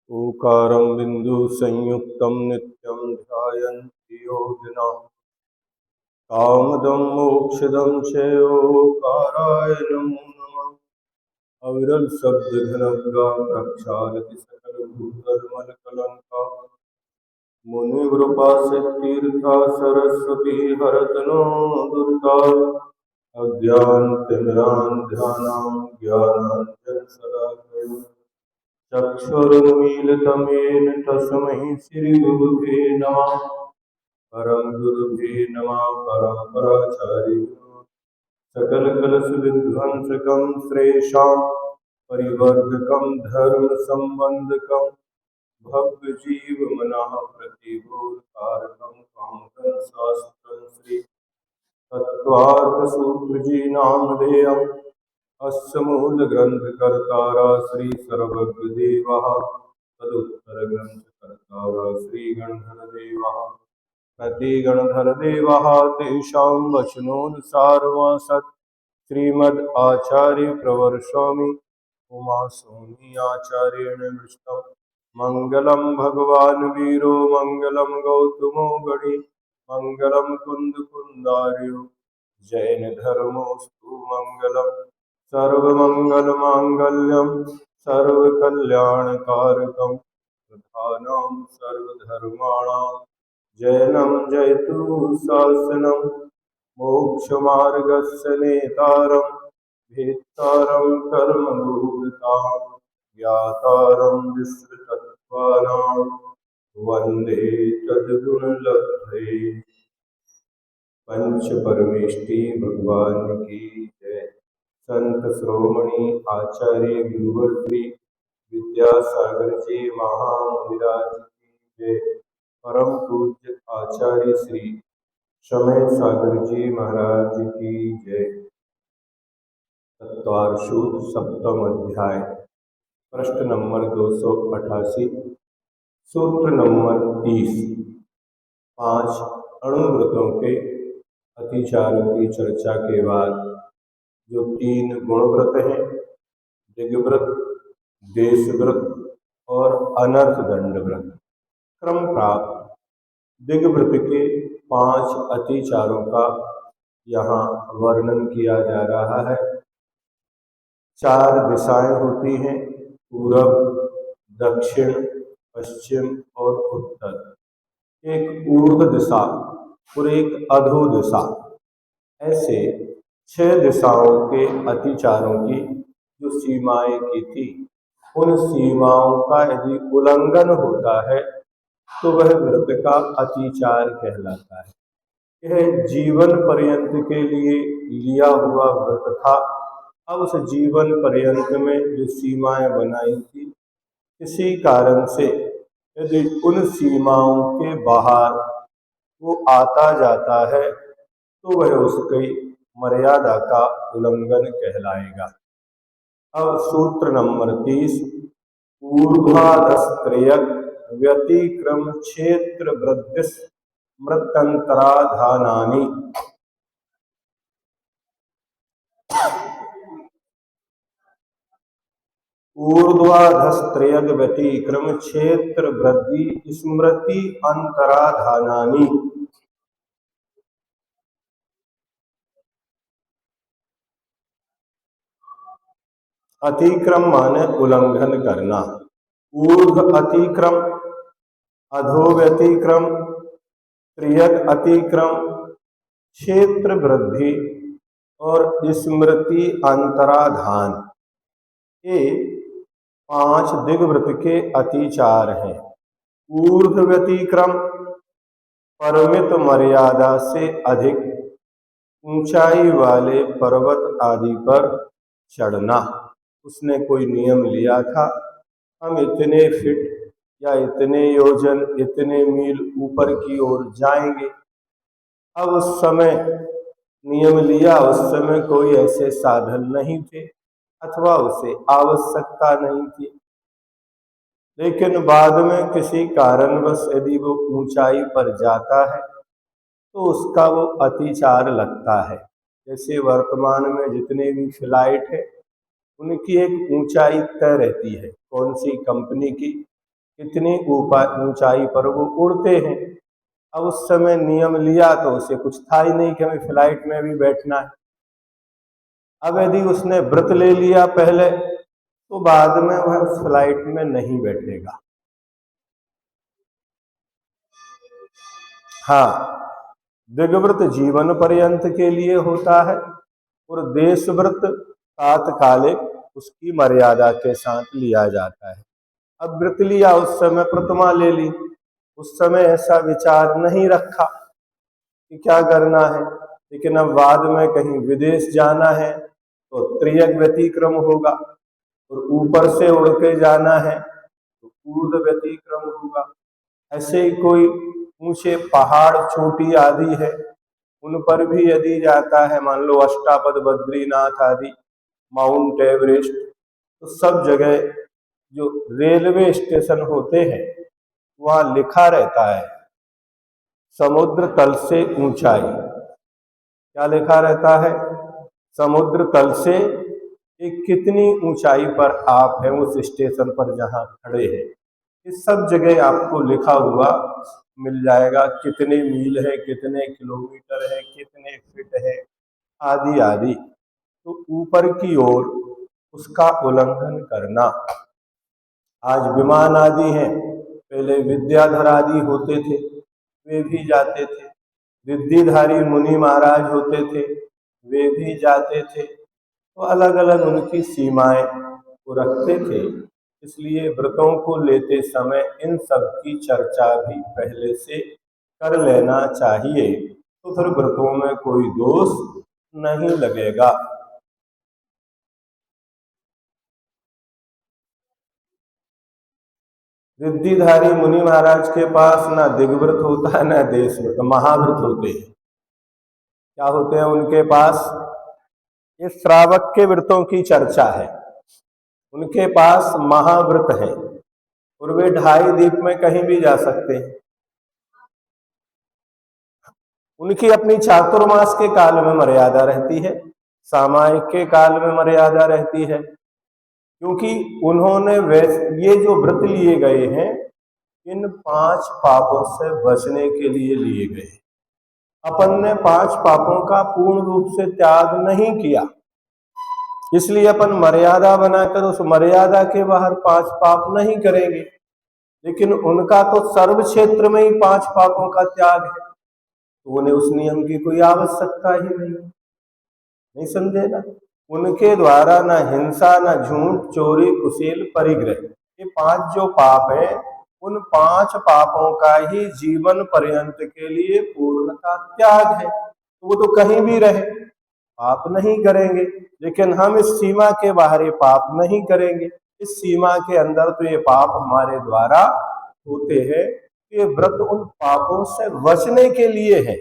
ओकारं बिन्दुसंयुक्तं नित्यं ध्यायन्ति योगिनः कामदं मोक्षदं च ओकाराय नमो नमः। अविरल शब्द घनौघा प्रक्षालति सकलभूतमलकलङ्का मुनिवृपा सिद्धीर्था सरस्वती हरतनो दुर्गा अज्ञानतिमिरान्ध्यानां ज्ञानाञ्जनशलाकया चक्षुरुन्मीलितं तस्मै श्रीगुरुवे नमः। परम गुरुवे नमः। परम्पराचार्य सकलकलशविध्वंसकं श्रेषां परिवर्धकं धर्मसम्बन्धकं भव्यजीवमनः प्रतिबोधकारकं कामकं शास्त्रं श्री तत्त्वार्थसूत्रजीनामधेयम् अस्य मूलग्रन्थकर्तारः श्री सर्वज्ञदेवः तदुत्तरग्रन्थकर्तारः श्रीगणधरदेवः प्रतिगणधरदेवः तेषां वचनोनुसारमासत् श्रीमद् आचार्य प्रवर्षामि उमा सोमी आचार्येण मृष्टं मंगलम भगवान वीरो मंगलम गौतमो गणि मंगलम कुंदकुंदार्यो जैन धर्मोस्तु मंगलम सर्वमंगलमांगल्यम सर्वकल्याणकारकं प्रधानं सर्वधर्माणां जैनं जयतु शासनं मोक्षमार्गस्य नेतारं भेत्तारं कर्मभूतां ज्ञातारं विश्वतत्त्वानां वन्दे तद्गुणलब्धये। पंच परमेष्टि भगवान की जय। संत श्रोमणी आचार्य गुरुवर श्री विद्यासागर जी महामुनिराज की जय। परम पूज्य आचार्य श्री समय सागर जी महाराज की जय। तत्वार्षु सप्तम अध्याय प्रश्न नंबर 288 सूत्र नंबर 30 5 अणुव्रतों के अतिचारों की चर्चा के बाद जो 3 गुणव्रत हैं, दिग्व्रत, देशव्रत और अनर्थ दंड व्रत, क्रम प्राप्त दिग्व्रत के 5 अतिचारों का यहाँ वर्णन किया जा रहा है। 4 दिशाएं होती हैं, पूरब, दक्षिण, पश्चिम और उत्तर। एक ऊर्ध्व दिशा और एक अधो दिशा, ऐसे 6 दिशाओं के अतिचारों की जो सीमाएं की थी, उन सीमाओं का यदि उल्लंघन होता है तो वह व्रत का अतिचार कहलाता है। यह जीवन पर्यंत के लिए लिया हुआ व्रत था। अब उस जीवन पर्यंत में जो सीमाएं बनाई थी, किसी कारण से यदि उन सीमाओं के बाहर वो आता जाता है तो वह उसकी मर्यादा का उल्लंघन कहलाएगा। अब सूत्र नंबर 30 ऊर्ध्वाधस्त्रयक व्यतिक्रम क्षेत्र वृद्धिस मृतंतराधानानि। ऊर्ध्वाधस्त्रयग व्यतिक्रम क्षेत्र वृद्धि स्मृति अंतराधानानि। अतिक्रम माने उल्लंघन करना। ऊर्ध्व अतिक्रम, अधो व्यतिक्रम, त्रियक अतिक्रम, क्षेत्र वृद्धि और स्मृति अंतराधान, ये 5 दिग्व्रत के अतिचार हैं। ऊर्ध्व व्यतिक्रम परमित मर्यादा से अधिक ऊंचाई वाले पर्वत आदि पर चढ़ना। उसने कोई नियम लिया था, हम इतने फीट या इतने योजन, इतने मील ऊपर की ओर जाएंगे। अब उस समय नियम लिया, उस समय कोई ऐसे साधन नहीं थे अथवा उसे आवश्यकता नहीं थी, लेकिन बाद में किसी कारणवश यदि वो ऊंचाई पर जाता है तो उसका वो अतिचार लगता है। जैसे वर्तमान में जितने भी फ्लाइट है, उनकी एक ऊंचाई तय रहती है, कौन सी कंपनी की कितनी ऊपर ऊंचाई पर वो उड़ते हैं। अब उस समय नियम लिया तो उसे कुछ था ही नहीं कि हमें फ्लाइट में भी बैठना है। अब यदि उसने व्रत ले लिया पहले, तो बाद में वह उस फ्लाइट में नहीं बैठेगा। हाँ, दिग्व्रत जीवन पर्यंत के लिए होता है और देशव्रत तात्कालिक उसकी मर्यादा के साथ लिया जाता है। अब व्रत लिया, उस समय प्रतिमा ले ली, उस समय ऐसा विचार नहीं रखा कि क्या करना है, लेकिन अब बाद में कहीं विदेश जाना है तो त्रियक व्यतिक्रम होगा, और ऊपर से उड़ के जाना है तो ऊर्ध्व व्यतिक्रम होगा। ऐसे ही कोई ऊंचे पहाड़ चोटी आदि है, उन पर भी यदि जाता है, मान लो अष्टापद बद्रीनाथ आदि, माउंट एवरेस्ट, तो सब जगह जो रेलवे स्टेशन होते हैं वहां लिखा रहता है समुद्र तल से ऊंचाई। क्या लिखा रहता है? समुद्र तल से एक कितनी ऊंचाई पर आप हैं उस स्टेशन पर जहां खड़े हैं। इस सब जगह आपको लिखा हुआ मिल जाएगा, कितने मील है, कितने किलोमीटर है, कितने फीट है, आदि आदि। तो ऊपर की ओर उसका उल्लंघन करना। आज विमान आदि हैं, पहले विद्याधर आदि होते थे, वे भी जाते थे। रिद्धिधारी मुनि महाराज होते थे, वे भी जाते थे। तो अलग अलग उनकी सीमाएं वो रखते थे। इसलिए व्रतों को लेते समय इन सब की चर्चा भी पहले से कर लेना चाहिए, तो फिर व्रतों में कोई दोष नहीं लगेगा। रिद्धिधारी मुनि महाराज के पास ना दिग्व्रत होता है, ना देशव्रत, महाव्रत होते हैं। क्या होते हैं उनके पास? ये श्रावक के व्रतों की चर्चा है। उनके पास महाव्रत है और वे 2.5 दीप में कहीं भी जा सकते हैं। उनकी अपनी चातुर्मास के काल में मर्यादा रहती है, सामायिक के काल में मर्यादा रहती है, क्योंकि उन्होंने ये जो व्रत लिए गए हैं इन 5 पापों से बचने के लिए लिए गए। अपन ने 5 पापों का पूर्ण रूप से त्याग नहीं किया, इसलिए अपन मर्यादा बनाकर उस मर्यादा के बाहर 5 पाप नहीं करेंगे। लेकिन उनका तो सर्व क्षेत्र में ही 5 पापों का त्याग है, तो उन्हें उस नियम की कोई आवश्यकता ही नहीं समझे ना। उनके द्वारा ना हिंसा, ना झूठ, चोरी, कुसेल, परिग्रह, ये 5 जो पाप है, उन 5 पापों का ही जीवन पर्यंत के लिए पूर्णता त्याग है। तो वो तो कहीं भी रहे पाप नहीं करेंगे, लेकिन हम इस सीमा के बाहर ये पाप नहीं करेंगे। इस सीमा के अंदर तो ये पाप हमारे द्वारा होते हैं। ये व्रत उन पापों से बचने के लिए है।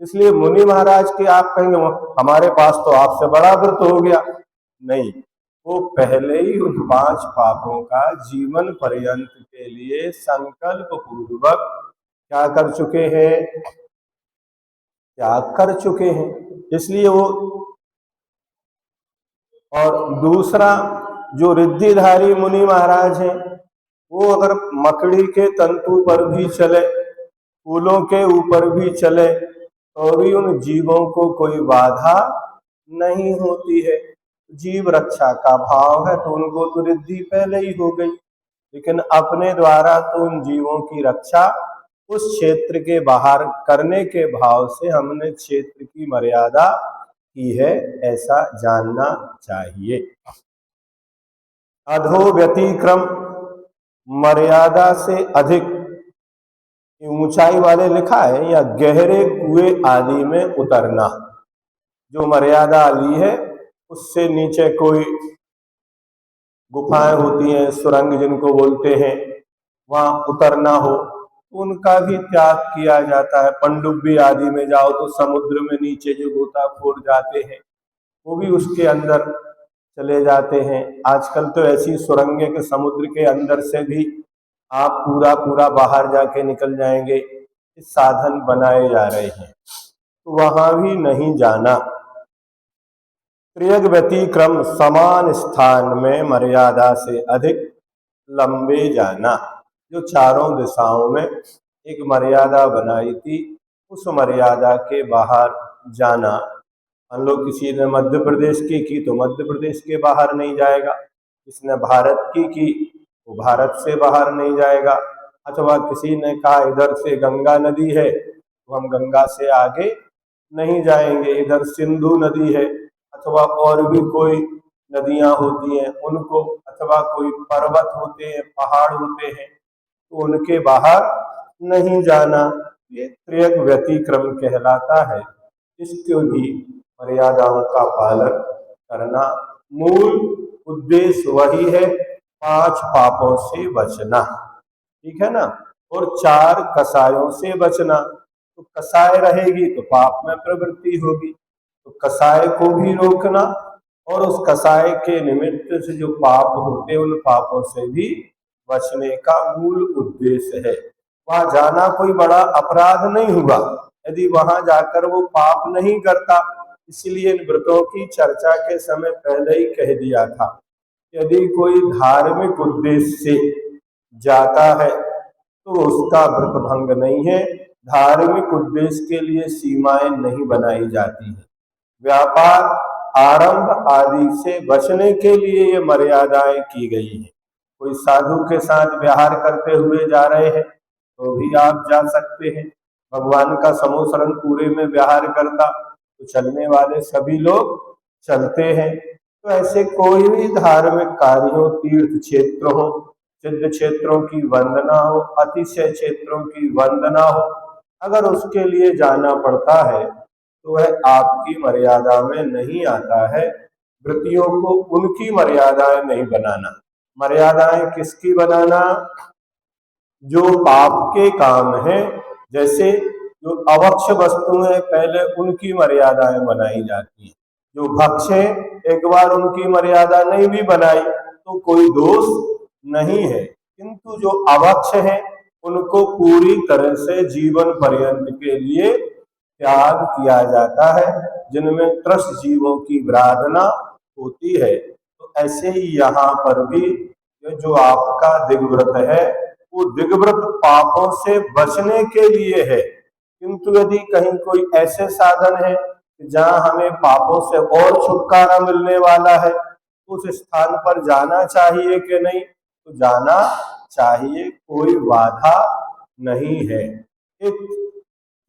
इसलिए मुनि महाराज के आप कहेंगे हमारे पास तो आपसे बड़ा व्रत हो गया, नहीं, वो पहले ही उन 5 पापों का जीवन पर्यंत के लिए संकल्प पूर्वक क्या कर चुके हैं? त्याग कर चुके हैं। इसलिए वो, और दूसरा जो रिद्धिधारी मुनि महाराज हैं, वो अगर मकड़ी के तंतु पर भी चले, फूलों के ऊपर भी चले, तो भी उन जीवों को कोई बाधा नहीं होती है। जीव रक्षा का भाव है तो उनको तो रिद्धि पहले ही हो गई, लेकिन अपने द्वारा तो उन जीवों की रक्षा उस क्षेत्र के बाहर करने के भाव से हमने क्षेत्र की मर्यादा की है, ऐसा जानना चाहिए। अधो व्यतिक्रम, मर्यादा से अधिक ऊंचाई वाले लिखा है, या गहरे कुएं आदि में उतरना। जो मर्यादा ली है उससे नीचे कोई गुफाएं होती हैं, सुरंग जिनको बोलते हैं, वहां उतरना हो तो उनका भी त्याग किया जाता है। पनडुब्बी आदि में जाओ तो समुद्र में नीचे जो गोताखोर जाते हैं वो भी उसके अंदर चले जाते हैं। आजकल तो ऐसी सुरंगें कि समुद्र के अंदर से भी आप पूरा पूरा बाहर जाके निकल जाएंगे, इस साधन बनाए जा रहे हैं, तो वहां भी नहीं जाना। त्रियक व्यतिक्रम, समान स्थान में मर्यादा से अधिक लंबे जाना। जो चारों दिशाओं में एक मर्यादा बनाई थी, उस मर्यादा के बाहर जाना। मान लो किसी ने मध्य प्रदेश की तो मध्य प्रदेश के बाहर नहीं जाएगा, किसने भारत की वो भारत से बाहर नहीं जाएगा। अथवा किसी ने कहा इधर से गंगा नदी है तो हम गंगा से आगे नहीं जाएंगे, इधर सिंधु नदी है, अथवा और भी कोई नदियां होती हैं उनको, अथवा कोई पर्वत होते हैं, पहाड़ होते हैं, तो उनके बाहर नहीं जाना। ये त्रियक व्यतिक्रम कहलाता है। इसको भी मर्यादाओं का पालन करना। मूल उद्देश्य वही है, 5 पापों से बचना, ठीक है ना, और 4 कसायों से बचना। तो कसाय रहेगी तो पाप में प्रवृत्ति होगी, तो कसाय को भी रोकना, और उस कसाय के निमित्त से जो पाप होते हैं उन पापों से भी बचने का मूल उद्देश्य है। वहां जाना कोई बड़ा अपराध नहीं हुआ यदि वहां जाकर वो पाप नहीं करता। इसलिए इन व्रतों की चर्चा के समय पहले ही कह दिया था, यदि कोई धार्मिक उद्देश्य से जाता है तो उसका व्रत भंग नहीं है। धार्मिक उद्देश्य के लिए सीमाएं नहीं बनाई जाती है। व्यापार आरंभ आदि से बचने के लिए ये मर्यादाएं की गई है। कोई साधु के साथ व्यवहार करते हुए जा रहे हैं तो भी आप जा सकते हैं। भगवान का समोसरण पूरे में व्यवहार करता तो चलने वाले सभी लोग चलते हैं। तो ऐसे कोई भी धार्मिक कार्य हो, तीर्थ क्षेत्र हो, सिद्ध क्षेत्रों की वंदना हो, अतिशय क्षेत्रों की वंदना हो, अगर उसके लिए जाना पड़ता है तो वह आपकी मर्यादा में नहीं आता है। व्रतियों को उनकी मर्यादाएं नहीं बनाना। मर्यादाएं किसकी बनाना? जो पाप के काम है, जैसे जो अवक्ष वस्तु है पहले उनकी मर्यादाएं बनाई जाती है। जो भक्ष है एक बार उनकी मर्यादा नहीं भी बनाई तो कोई दोष नहीं है, किंतु जो अवक्ष है उनको पूरी तरह से जीवन पर्यंत के लिए त्याग किया जाता है, जिनमें त्रस्त जीवों की आराधना होती है। तो ऐसे ही यहाँ पर भी जो आपका दिग्व्रत है वो दिग्व्रत पापों से बचने के लिए है। किंतु यदि कहीं कोई ऐसे साधन है जहाँ हमें पापों से और छुटकारा मिलने वाला है, उस स्थान पर जाना चाहिए कि नहीं? तो जाना चाहिए, कोई बाधा नहीं है। एक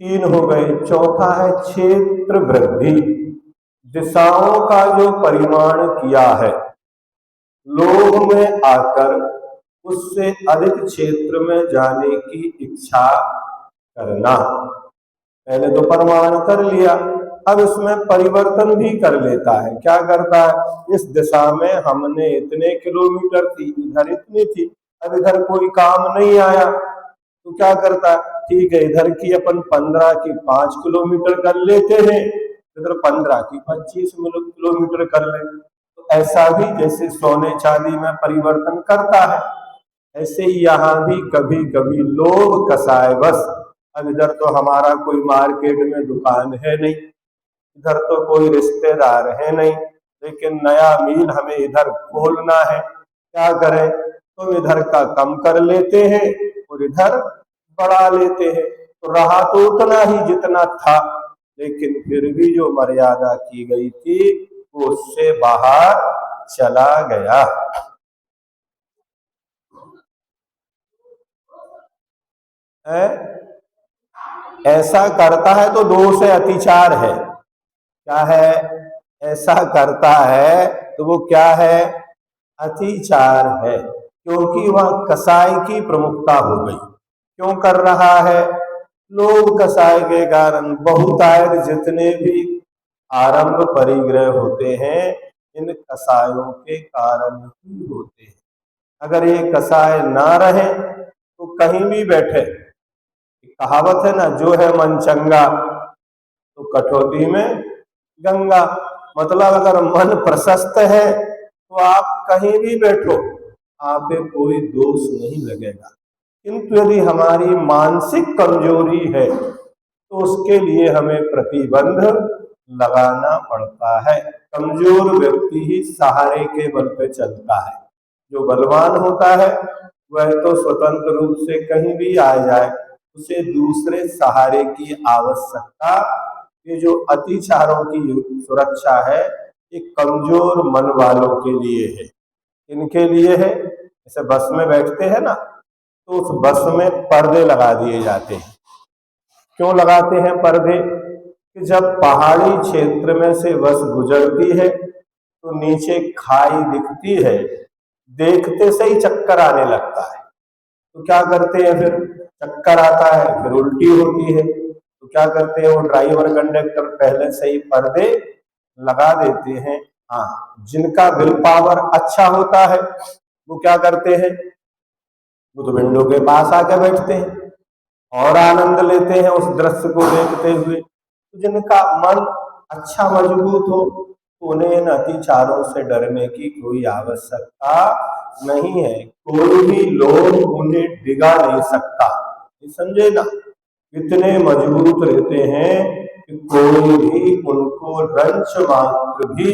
3 हो गए। चौथा है क्षेत्र वृद्धि। दिशाओं का जो परिमाण किया है, लोभ में आकर उससे अधिक क्षेत्र में जाने की इच्छा करना। पहले तो प्रमाण कर लिया, अब इसमें परिवर्तन भी कर लेता है। क्या करता है? इस दिशा में हमने इतने किलोमीटर थी, इधर इतनी थी, अब इधर कोई काम नहीं आया तो क्या करता है? ठीक है, इधर की अपन 15 की 5 किलोमीटर कर लेते हैं, इधर 15 की 25 किलोमीटर कर ले। तो ऐसा भी जैसे सोने चांदी में परिवर्तन करता है, ऐसे ही यहाँ भी कभी कभी लोभ कसाय बस। अब इधर तो हमारा कोई मार्केट में दुकान है नहीं, इधर तो कोई रिश्तेदार है नहीं, लेकिन नया मील हमें इधर खोलना है। क्या करें? तो इधर का कम कर लेते हैं और इधर बढ़ा लेते हैं। तो रहा तो उतना ही जितना था, लेकिन फिर भी जो मर्यादा की गई थी वो उससे बाहर चला गया। ऐसा करता है तो दोष है, अतिचार है। क्या है? ऐसा करता है तो वो क्या है? अतिचार है, क्योंकि वह कसाई की प्रमुखता हो गई। क्यों कर रहा है? लोभ कसाय के कारण बहुतायत जितने भी आरंभ परिग्रह होते हैं इन कसायों के कारण ही होते हैं। अगर ये कसाय ना रहे तो कहीं भी बैठे, कहावत है ना, जो है मन चंगा तो कठौती में गंगा। मतलब अगर मन प्रशस्त है तो आप कहीं भी बैठो, आप पे कोई दोष नहीं लगेगा। किंतु यदि हमारी मानसिक कमजोरी है तो उसके लिए हमें प्रतिबंध लगाना पड़ता है। कमजोर व्यक्ति ही सहारे के बल पे चलता है। जो बलवान होता है वह तो स्वतंत्र रूप से कहीं भी आ जाए, उसे दूसरे सहारे की आवश्यकता। ये जो अतिचारों की सुरक्षा है, ये कमजोर मन वालों के लिए है। इनके लिए है, जैसे बस में बैठते हैं ना, तो उस बस में पर्दे लगा दिए जाते हैं। क्यों लगाते हैं पर्दे? कि जब पहाड़ी क्षेत्र में से बस गुजरती है तो नीचे खाई दिखती है, देखते से ही चक्कर आने लगता है। तो क्या करते हैं फिर? चक्कर आता है, फिर उल्टी होती है, तो क्या करते हैं वो ड्राइवर कंडक्टर पहले से ही पर्दे लगा देते हैं। हाँ, जिनका विल पावर अच्छा होता है वो क्या करते हैं? वो तो विंडो के पास आके बैठते हैं और आनंद लेते हैं उस दृश्य को देखते हुए। तो जिनका मन अच्छा मजबूत हो, तो उन्हें इन अतिचारों से डरने की कोई आवश्यकता नहीं है। कोई भी लोग उन्हें डिगा नहीं सकता, ये समझे ना। इतने मजबूत रहते हैं कि कोई भी उनको रंच मात्र भी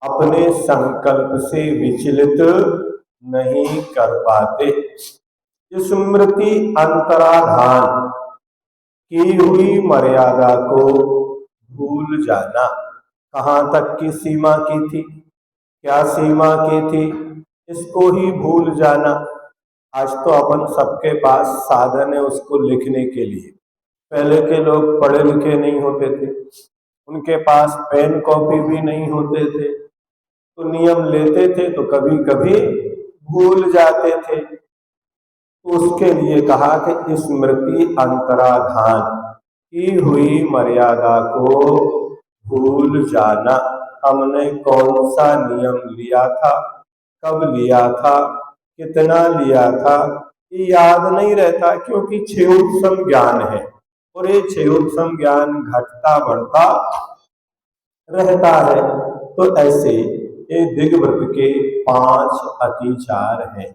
अपने संकल्प से विचलित नहीं कर पाते। स्मृति अंतराधान की हुई मर्यादा को भूल जाना। कहाँ तक की सीमा की थी, क्या सीमा की थी, इसको ही भूल जाना। आज तो अपन सबके पास साधन है उसको लिखने के लिए। पहले के लोग पढ़े लिखे नहीं होते थे, उनके पास पेन कॉपी भी नहीं होते थे, तो नियम लेते थे तो कभी कभी भूल जाते थे। तो उसके लिए कहा कि स्मृति अंतराधान की हुई मर्यादा को भूल जाना। हमने कौन सा नियम लिया था, कब लिया था, कितना लिया था, ये याद नहीं रहता, क्योंकि क्षयोत्सम ज्ञान है और ये क्षयोत्सम ज्ञान घटता बढ़ता रहता है। तो ऐसे ये दिग्व्रत के 5 अतिचार हैं।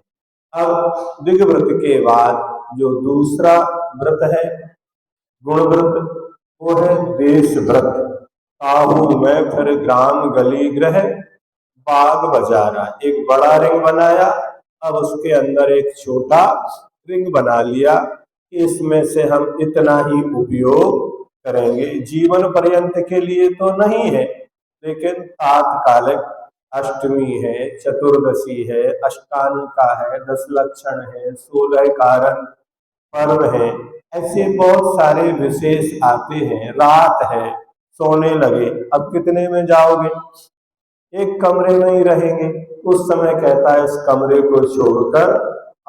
अब दिग्व्रत के बाद जो दूसरा व्रत है, गुण व्रत, वो है देश व्रत। काहू में फिर ग्राम गली गृह बाग बाजारा, एक बड़ा रिंग बनाया, अब उसके अंदर एक छोटा रिंग बना लिया कि इसमें से हम इतना ही उपयोग करेंगे। जीवन पर्यंत के लिए तो नहीं है, लेकिन तात्कालिक अष्टमी है, चतुर्दशी है, अष्टानिका है, 10 लक्षण है, 16 कारण पर्व है, ऐसे बहुत सारे विशेष आते हैं। रात है, सोने लगे, अब कितने में जाओगे? एक कमरे में ही रहेंगे। उस समय कहता है इस कमरे को छोड़कर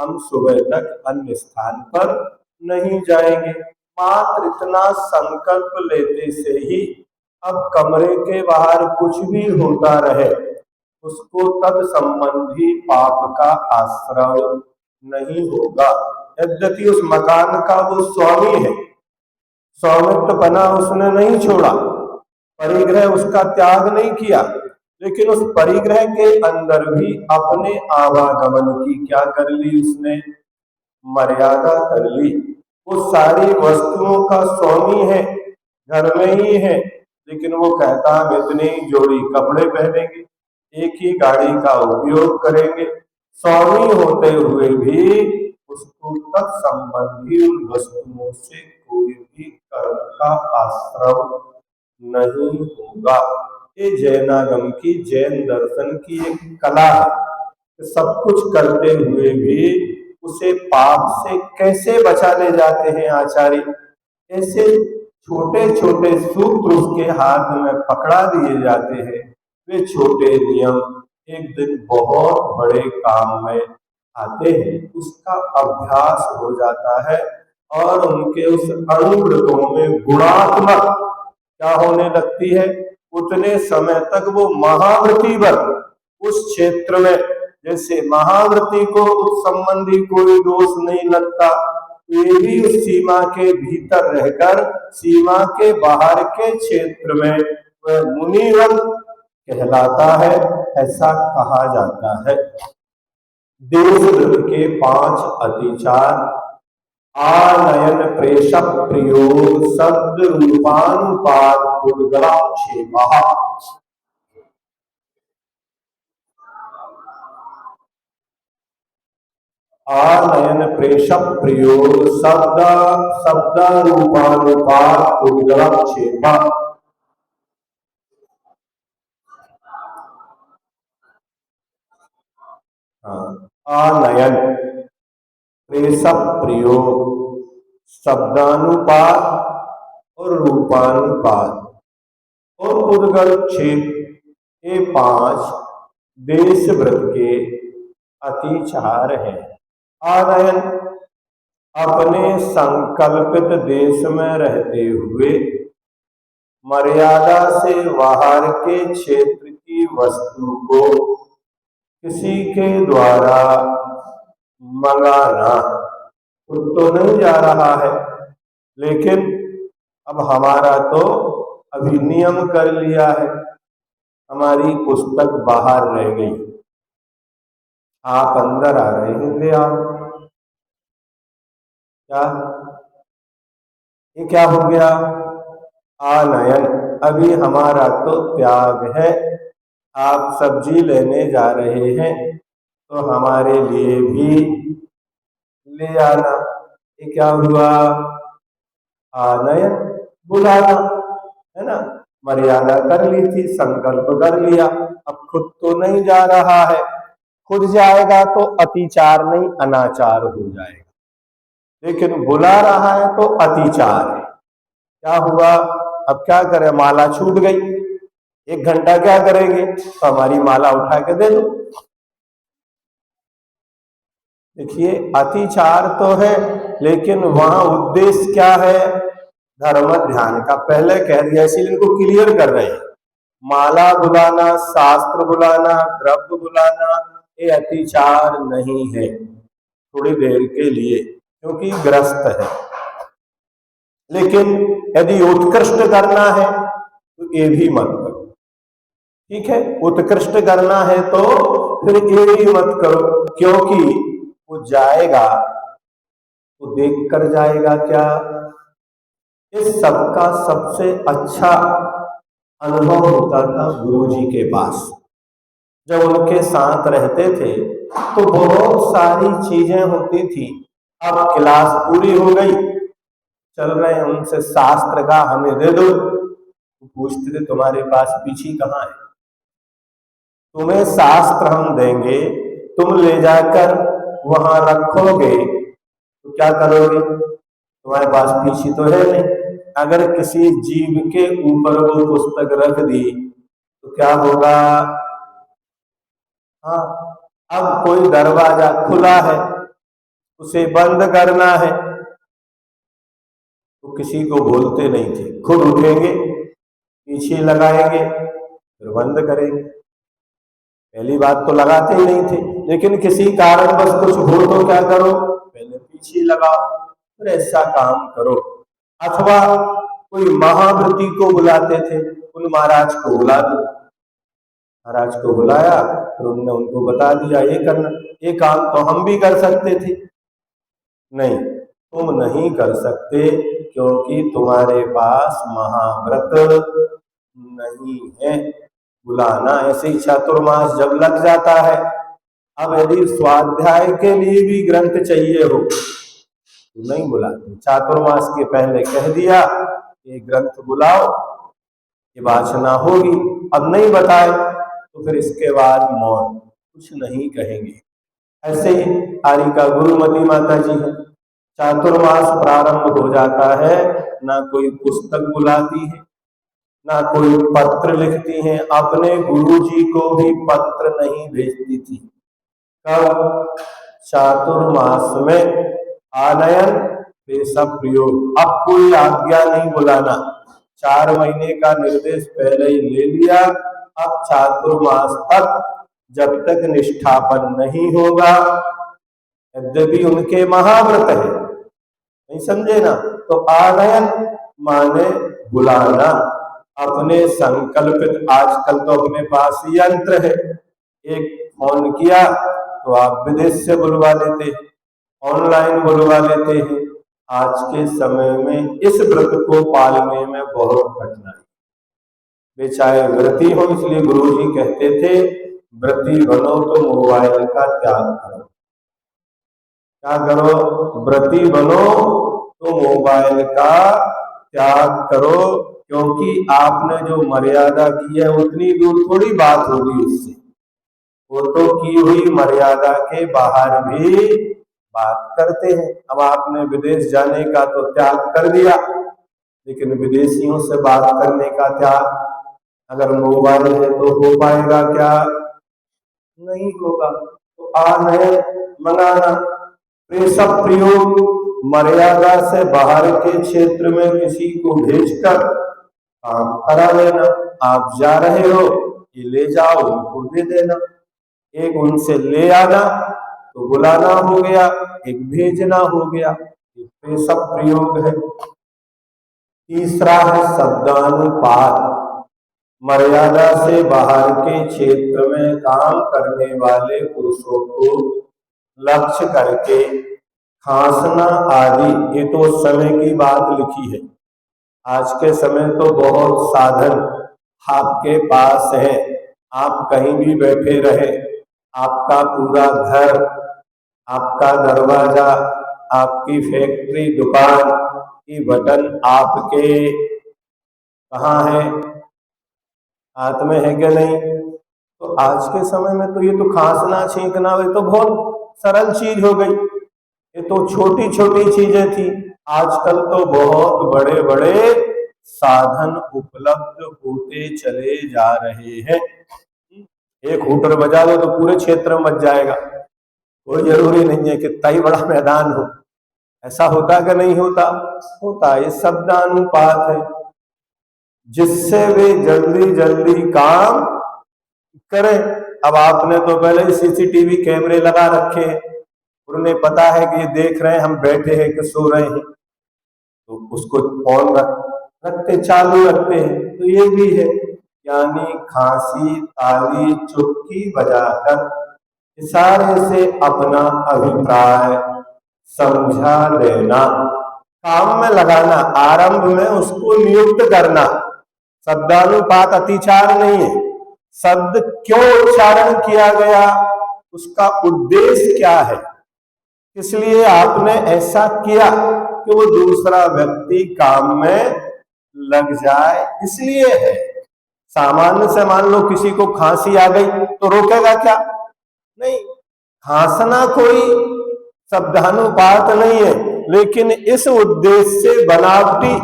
हम सुबह तक अन्य स्थान पर नहीं जाएंगे। मात्र इतना संकल्प लेते से ही अब कमरे के बाहर कुछ भी होता रहे, उसको तद संबंधी पाप का आश्रय नहीं होगा। यद्यपि उस मकान का वो स्वामी है, स्वामित्व बना उसने नहीं छोड़ा, परिग्रह उसका त्याग नहीं किया, लेकिन उस परिग्रह के अंदर भी अपने आवागमन की क्या कर ली उसने? मर्यादा कर ली। वो सारी वस्तुओं का स्वामी है, घर में ही है, लेकिन वो कहता हम इतनी जोड़ी कपड़े पहनेंगे, एक ही गाड़ी का उपयोग करेंगे। स्वामी होते हुए भी उसको तत्संबंधी उन वस्तुओं से कोई भी कर्म का आश्रम नहीं होगा। ये जैनागम की, जैन दर्शन की एक कला है। सब कुछ करते हुए भी उसे पाप से कैसे बचा ले जाते हैं आचार्य? ऐसे छोटे छोटे सूत्र उसके हाथ में पकड़ा दिए जाते हैं। वे छोटे नियम एक दिन बहुत बड़े काम में आते हैं। उसका अभ्यास हो जाता है और उनके उस अणुव्रतों में गुणात्मक क्या होने लगती है? उतने समय तक वो महाव्रती वर्ग उस क्षेत्र में, जैसे महाव्रती को उस संबंधी कोई दोष नहीं लगता, ये भी उस सीमा के भीतर रहकर सीमा के बाहर के क्षेत्र में वह मुनिव्रत कहलाता है, ऐसा कहा जाता है। देशव्रत के 5 अतिचार। आनयन प्रेष प्रयोग शब्द रूपानुपात उद्गलाक्षेपः। आनयन प्रेष प्रियो शब्द शब्द रूपानुपात उद्गलक्षेप। आनयन प्रेष प्रयोग शब्दानुपात और रूपानुपात और उद्गल क्षेप, ये 5 देश व्रत के अतिचार है। आनयन अपने संकल्पित देश में रहते हुए मर्यादा से बाहर के क्षेत्र की वस्तु को किसी के द्वारा मंगाना खुद तो नहीं जा रहा है, लेकिन अब हमारा तो अभी नियम कर लिया है, हमारी पुस्तक बाहर रह गई, आप अंदर आ रहे हैं, ले आओ। क्या ये क्या हो गया? आनयन, अभी हमारा तो त्याग है, आप सब्जी लेने जा रहे हैं तो हमारे लिए भी ले आना। ये क्या हुआ? आनयन, बुलाना, है ना। मर्यादा कर ली थी, संकल्प कर लिया, अब खुद तो नहीं जा रहा है, खुद जाएगा तो अतिचार नहीं अनाचार हो जाएगा, लेकिन बुला रहा है तो अतिचार है। क्या हुआ? अब क्या करें, माला छूट गई, 1 घंटा क्या करेंगे, तो हमारी माला उठा के दे दो। देखिए, अतिचार तो है, लेकिन वहां उद्देश्य क्या है? धर्म ध्यान का। पहले कह दिया, इसीलिए इनको क्लियर कर रहे हैं। माला बुलाना, शास्त्र बुलाना, द्रव्य बुलाना, ये अतिचार नहीं है, थोड़ी देर के लिए, क्योंकि ग्रस्त है। लेकिन यदि उत्कृष्ट करना है तो ये भी मत करो, ठीक है। उत्कृष्ट करना है तो फिर ये भी मत करो, क्योंकि वो जाएगा तो देख कर जाएगा क्या? इस सबका सबसे अच्छा अनुभव होता था गुरु जी के पास। जब उनके साथ रहते थे तो बहुत सारी चीजें होती थी। अब क्लास पूरी हो गई, चल रहे हैं उनसे, शास्त्र का हमें दे दो, तो पूछते थे तुम्हारे पास पीछी कहाँ है? तुम्हें शास्त्र हम देंगे, तुम ले जाकर वहां रखोगे तो क्या करोगे? तुम्हारे पास पीछी तो है नहीं। अगर किसी जीव के ऊपर वो पुस्तक रख दी तो क्या होगा? हाँ, अब कोई दरवाजा खुला है, उसे बंद करना है तो किसी को बोलते नहीं थे, खुद उठेंगे, पीछे लगाएंगे, फिर बंद करेंगे। पहली बात तो लगाते ही नहीं थे, लेकिन किसी कारण बस कुछ हो तो क्या करो? पहले पीछे लगाओ, फिर ऐसा काम करो। अथवा कोई महाव्रती को बुलाते थे, उन महाराज को बुला दो, महाराज को बुलाया, फिर उन्होंने उनको बता दिया ये करना। ये काम तो हम भी कर सकते थे, नहीं, तुम नहीं कर सकते, क्योंकि तुम्हारे पास महाव्रत नहीं है। बुलाना ऐसे ही चातुर्मास जब लग जाता है, अब यदि स्वाध्याय के लिए भी ग्रंथ चाहिए हो तो नहीं बुलाते। चातुर्मास के पहले कह दिया ये ग्रंथ बुलाओ, ये वाचना होगी, अब नहीं बताए तो फिर इसके बाद मौन, कुछ नहीं कहेंगे। ऐसे ही आर्य का गुरुमती माता जी है, चातुर्मास प्रारंभ हो जाता है, ना कोई पुस्तक बुलाती है, ना कोई पत्र लिखती हैं, अपने गुरुजी को भी पत्र नहीं भेजती थी। कब? चातुर्मास में। आनयन पेश प्रयोग, अब कोई आज्ञा नहीं बुलाना, 4 महीने का निर्देश पहले ही ले लिया। अब चातुर्मास तक जब तक निष्ठापन नहीं होगा, यद्यपि उनके महाव्रत है, नहीं समझे ना, तो आनयन माने बुलाना, अपने संकल्पित। आजकल तो अपने पास यंत्र है, एक फोन किया तो आप विदेश से बुलवा लेते हैं, ऑनलाइन बुलवा लेते हैं। आज के समय में इस व्रत को पालने में बहुत कठिनाई, वे चाहे व्रती हो, इसलिए गुरु जी कहते थे व्रती बनो तो मोबाइल का त्याग करो। क्या करो, व्रती बनो तो मोबाइल का त्याग करो, क्योंकि आपने जो मर्यादा की है उतनी दूर थोड़ी बात होगी उससे। वो तो की हुई मर्यादा के बाहर भी बात करते हैं। अब आपने विदेश जाने का तो त्याग कर दिया, लेकिन विदेशियों से बात करने का त्याग अगर मोबाइल है तो हो पाएगा क्या? नहीं होगा। तो आ है मनाना, प्रेषक प्रयोग, मर्यादा से बाहर के क्षेत्र में किसी को भेजकर काम करा लेना। आप जा रहे हो, ये ले जाओ, उनको दे देना। एक उनसे ले आना तो बुलाना हो गया, एक भेजना हो गया, ये सब प्रयोग है। तीसरा है शब्दानुपात, मर्यादा से बाहर के क्षेत्र में काम करने वाले पुरुषों को लक्ष्य करके खांसना आदि। ये तो उस समय की बात लिखी है, आज के समय तो बहुत साधन आपके पास है। आप कहीं भी बैठे रहे, आपका पूरा घर, आपका दरवाजा, आपकी फैक्ट्री, दुकान की बटन आपके कहाँ है, हाथ में है कि नहीं? तो आज के समय में तो ये तो खांसना छींकना ये तो बहुत सरल चीज हो गई, ये तो छोटी छोटी चीजें थी। आजकल तो बहुत बड़े बड़े साधन उपलब्ध होते चले जा रहे हैं। एक हूटर बजा दो तो पूरे क्षेत्र में बज जाएगा, कोई जरूरी नहीं है कितना ही बड़ा मैदान हो। ऐसा होता कि नहीं होता? होता। ये शब्दानुपात है, जिससे वे जल्दी जल्दी काम करें। अब आपने तो पहले ही सीसीटीवी कैमरे लगा रखे हैं, उन्हें पता है कि ये देख रहे हैं हम बैठे हैं कि सो रहे हैं, तो उसको ऑन रखते, चालू रखते हैं। तो ये भी है, यानी खांसी, ताली, चुटकी बजाकर इशारे से अपना अभिप्राय समझा देना, काम में लगाना, आरंभ में उसको नियुक्त करना। शब्दानुपात अतिचार नहीं है। शब्द क्यों उच्चारण किया गया, उसका उद्देश्य क्या है, इसलिए आपने ऐसा किया कि वो दूसरा व्यक्ति काम में लग जाए, इसलिए है। सामान्य से मान लो किसी को खांसी आ गई तो रोकेगा क्या? नहीं। खांसना कोई शब्दानुपात नहीं है, लेकिन इस उद्देश्य से बनावटी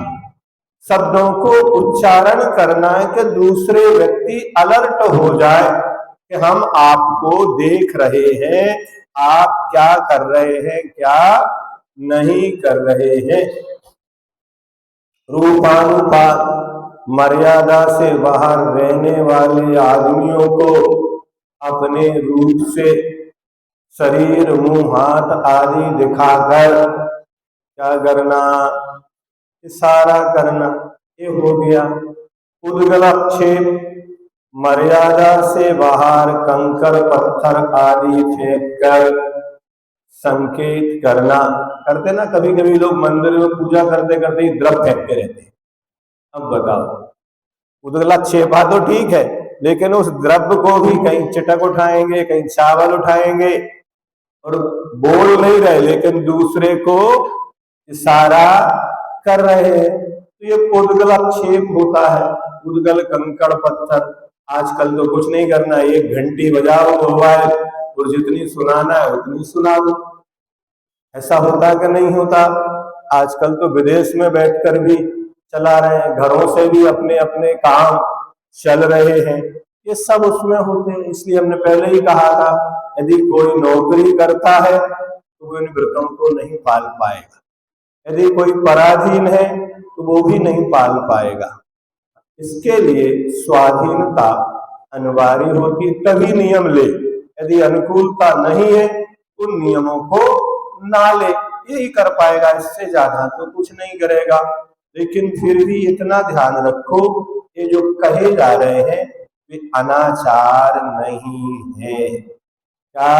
शब्दों को उच्चारण करना है कि दूसरे व्यक्ति अलर्ट हो जाए कि हम आपको देख रहे हैं, आप क्या कर रहे हैं, क्या नहीं कर रहे हैं। रूपानुपात, मर्यादा से बाहर रहने वाले आदमियों को अपने रूप से शरीर, मुंह, हाथ आदि दिखाकर क्या करना, इशारा करना, ये हो गया। उद्गलक्षेप, मर्यादा से बाहर कंकर पत्थर आदि फेंककर संकेत करना। करते ना कभी कभी लोग मंदिर में पूजा करते करते ही द्रव फेंकते रहते हैं। अब बताओ, उद्गलक्षेपा तो ठीक है, लेकिन उस द्रव्य को भी कहीं चिटक उठाएंगे, कहीं चावल उठाएंगे और बोल नहीं रहे, लेकिन दूसरे को इशारा कर रहे हैं, तो ये उद्गलक्षेप होता है। उद्गल कंकड़ पत्थर, आजकल तो कुछ नहीं करना, एक घंटी बजाओ मोबाइल और जितनी सुनाना है उतनी सुना दो। ऐसा होता कि नहीं होता? आजकल तो विदेश में बैठकर भी चला रहे हैं, घरों से भी अपने अपने काम चल रहे हैं, ये सब उसमें होते हैं। इसलिए हमने पहले ही कहा था, यदि कोई नौकरी करता है तो वो इन व्रतों को नहीं पाल पाएगा, यदि कोई पराधीन है तो वो भी नहीं पाल पाएगा। इसके लिए स्वाधीनता अनिवार्य होती, तभी नियम ले। यदि अनुकूलता नहीं है उन नियमों को ना ले, यही कर पाएगा, इससे ज्यादा तो कुछ नहीं करेगा। लेकिन फिर भी इतना ध्यान रखो, ये जो कहे जा रहे हैं वे अनाचार नहीं है। क्या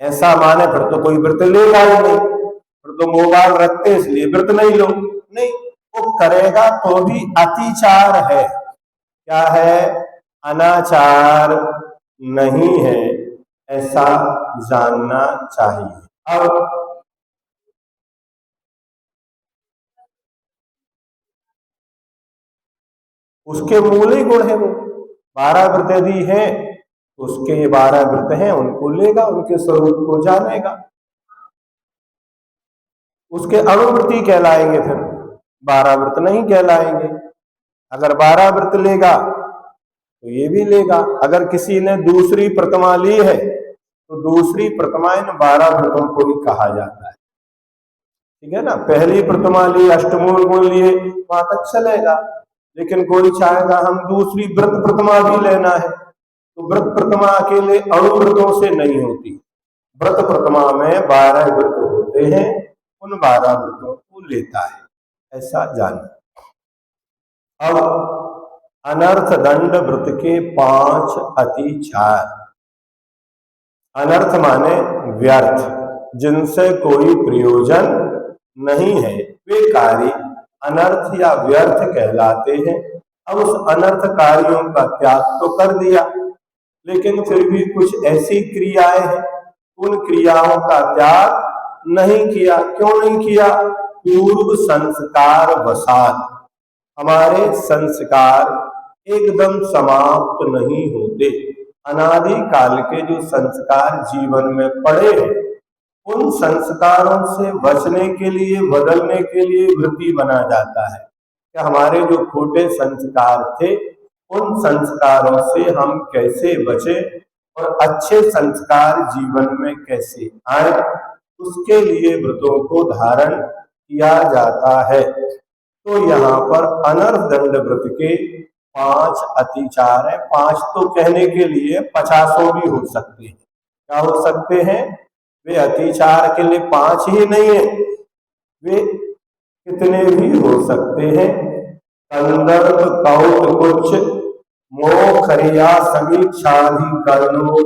ऐसा माने फिर तो कोई व्रत लेगा ही नहीं, फिर तो मोबाइल रखते इसलिए व्रत नहीं लो, नहीं, वो करेगा तो भी अतिचार है। क्या है? अनाचार नहीं है, ऐसा जानना चाहिए। अब उसके मूल ही गुण है वो। 12 व्रत यदि है उसके 12 व्रत हैं, उनको लेगा, उनके स्वरूप को जानेगा, उसके अनुवृत्ति कहलाएंगे, फिर 12 व्रत नहीं कहलाएंगे। अगर 12 व्रत लेगा तो ये भी लेगा। अगर किसी ने दूसरी प्रतिमा ली है तो दूसरी प्रतिमा इन 12 व्रतों को ही कहा जाता है। ठीक है ना। पहली प्रतिमा ली, अष्टमूल गुण लिए, वहां तक चलेगा। लेकिन कोई चाहेगा हम दूसरी व्रत प्रतिमा भी लेना है, तो व्रत प्रतिमा अकेले अणुव्रतों से नहीं होती। व्रत प्रतिमा में 12 व्रत होते हैं, उन 12 व्रतों को लेता है, ऐसा जानिए। अब अनर्थ दंड व्रत के 5 अतिचार। अनर्थ माने व्यर्थ, जिनसे कोई प्रयोजन नहीं है, वे कार्य अनर्थ या व्यर्थ कहलाते हैं। अब उस अनर्थ कार्यों का त्याग तो कर दिया, लेकिन फिर भी कुछ ऐसी क्रियाएं हैं, उन क्रियाओं का त्याग नहीं किया। क्यों नहीं किया? पूर्व संस्कार वसात। हमारे संस्कार एकदम समाप्त नहीं होते। अनादि काल के जो संस्कार जीवन में पड़े हैं, उन संस्कारों से बचने के लिए, बदलने के लिए वृत्ति बना जाता है कि हमारे जो खोटे संस्कार थे, उन संस्कारों से हम कैसे बचे और अच्छे संस्कार जीवन में कैसे आए, उसके लिए व्रतों को धारण किया जाता है। तो यहाँ पर अनर्थ दंड व्रत के 5 अतिचार है। 5 तो कहने के लिए 50 भी हो सकते हैं। क्या हो सकते हैं? वे अतिचार के लिए 5 ही नहीं है, वे कितने भी हो सकते हैं। कंदर्प कौत कुछ मोखरिया समीक्षाधिकरणों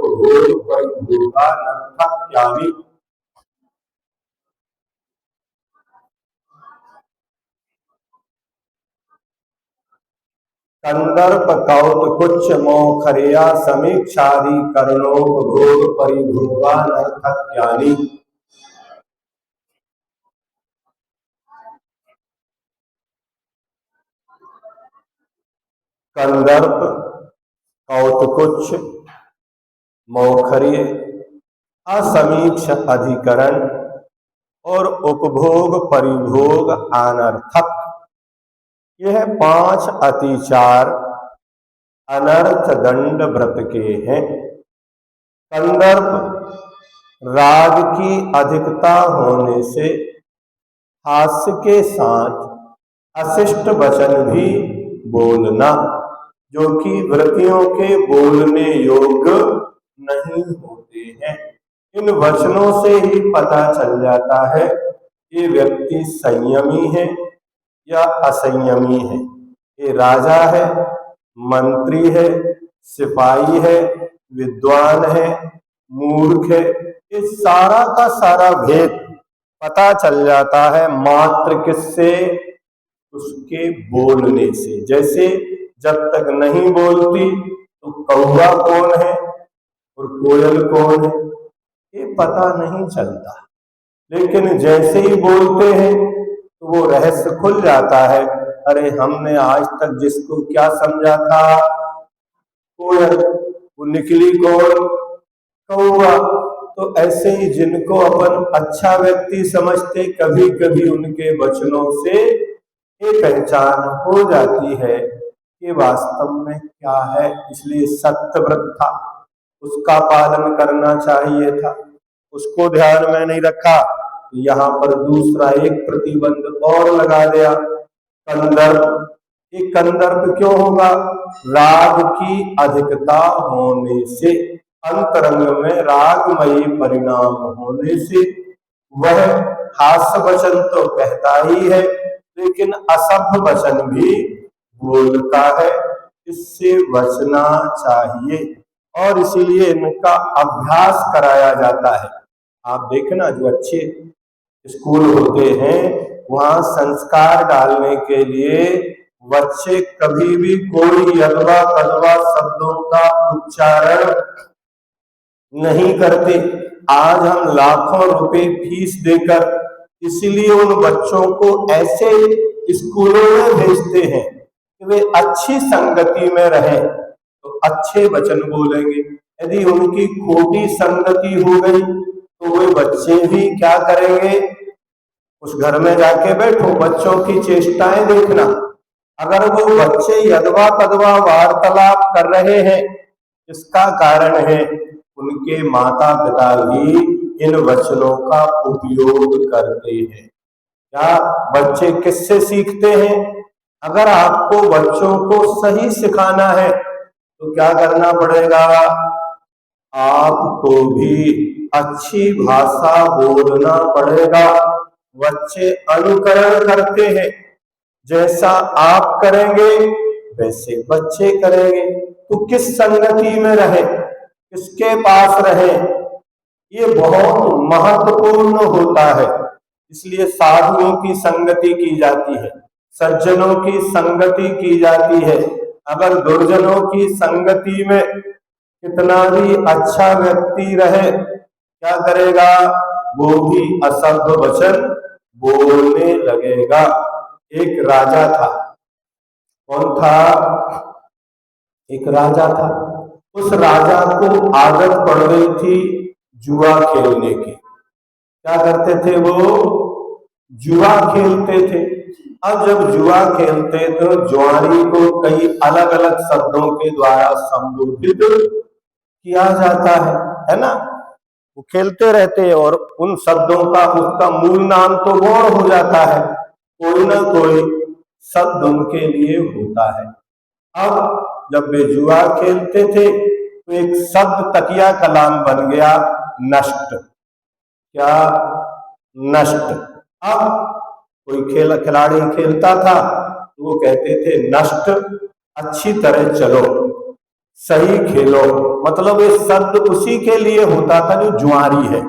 कंदर्प कौत कुछ मोखरिया समीक्षाधिकरणोपभोग परिभोगानर्थक्यानि। कंदर्प कौतकुच्छ मौखर्य असमीक्ष अधिकरण और उपभोग परिभोग अनर्थक, यह 5 अतिचार अनर्थ दंड व्रत के हैं। कंदर्प राग की अधिकता होने से हास्य के साथ अशिष्ट वचन भी बोलना, जो कि व्रतियों के बोलने योग्य नहीं होते हैं। इन वचनों से ही पता चल जाता है ये व्यक्ति संयमी है या असंयमी है, ये राजा है, मंत्री है, सिपाही है, विद्वान है, मूर्ख है, ये सारा का सारा भेद पता चल जाता है मात्र किससे? उसके बोलने से। जैसे जब तक नहीं बोलती तो कौवा कौन है और कोयल कौन है, ये पता नहीं चलता। लेकिन जैसे ही बोलते हैं तो वो रहस्य खुल जाता है। अरे हमने आज तक जिसको क्या समझा था कोयल, वो निकली कौन? कौवा। तो ऐसे ही जिनको अपन अच्छा व्यक्ति समझते, कभी कभी उनके वचनों से ये पहचान हो जाती है कि वास्तव में क्या है। इसलिए सत्य व्रत था, उसका पालन करना चाहिए था, उसको ध्यान में नहीं रखा। यहाँ पर दूसरा एक प्रतिबंध और लगा दिया, कंदर्प। ये कंदर्प क्यों होगा? राग की अधिकता होने से, अंतरंग में रागमयी परिणाम होने से वह हास्य वचन तो कहता ही है, लेकिन असभ्य वचन भी बोलता है। इससे बचना चाहिए और इसीलिए इनका अभ्यास कराया जाता है। आप देखना, जो अच्छे स्कूल होते हैं वहां संस्कार डालने के लिए बच्चे कभी भी कोई यदवा कदवा शब्दों का उच्चारण नहीं करते। आज हम लाखों रुपए फीस देकर इसलिए उन बच्चों को ऐसे स्कूलों में भेजते हैं कि वे अच्छी संगति में रहें तो अच्छे वचन बोलेंगे। यदि उनकी खोटी संगति हो गई तो वे बच्चे भी क्या करेंगे? उस घर में जाके बैठो, बच्चों की चेष्टाएं देखना। अगर वो बच्चे यदवा तदवा वार्तालाप कर रहे हैं, इसका कारण है उनके माता पिता भी इन वचनों का उपयोग करते हैं। क्या बच्चे किससे सीखते हैं? अगर आपको बच्चों को सही सिखाना है तो क्या करना पड़ेगा? आपको भी अच्छी भाषा बोलना पड़ेगा। बच्चे अनुकरण करते हैं, जैसा आप करेंगे वैसे बच्चे करेंगे। तो किस संगति में रहे, किसके पास रहे, ये बहुत महत्वपूर्ण होता है। इसलिए साधुओं की संगति की जाती है, सज्जनों की संगति की जाती है। अगर दुर्जनों की संगति में कितना भी अच्छा व्यक्ति रहे, क्या करेगा? वो भी अशुद्ध वचन बोलने लगेगा। एक राजा था। कौन था? एक राजा था। उस राजा को आदत पड़ गई थी जुआ खेलने की। क्या करते थे वो? जुआ खेलते थे। अब जब जुआ खेलते तो जुआरी को कई अलग अलग शब्दों के द्वारा संबोधित किया जाता है ना? वो खेलते रहते हैं और उन शब्दों का उसका मूल नाम तो गौण हो जाता है। कोई ना कोई शब्द उनके लिए होता है। अब जब वे जुआ खेलते थे तो एक शब्द तकिया कलाम बन गया, नष्ट। क्या? नष्ट। अब कोई खिलाड़ी खेलता था तो वो कहते थे नष्ट, अच्छी तरह चलो, सही खेलो। मतलब ये शब्द उसी के लिए होता था जो जुआरी है।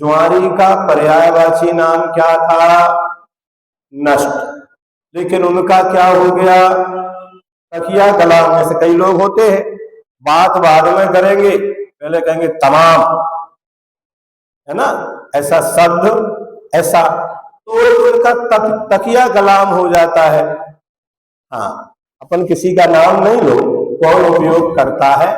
जुआरी का पर्यायवाची नाम क्या था? नष्ट। लेकिन उनका क्या हो गया? तकिया कलाम। जैसे कई लोग होते हैं, बात बाद में करेंगे, पहले कहेंगे तमाम, है ना? ऐसा शब्द, ऐसा तो उनका तकिया कलाम हो जाता है। हाँ, अपन किसी का नाम नहीं लो, कौन उपयोग करता है,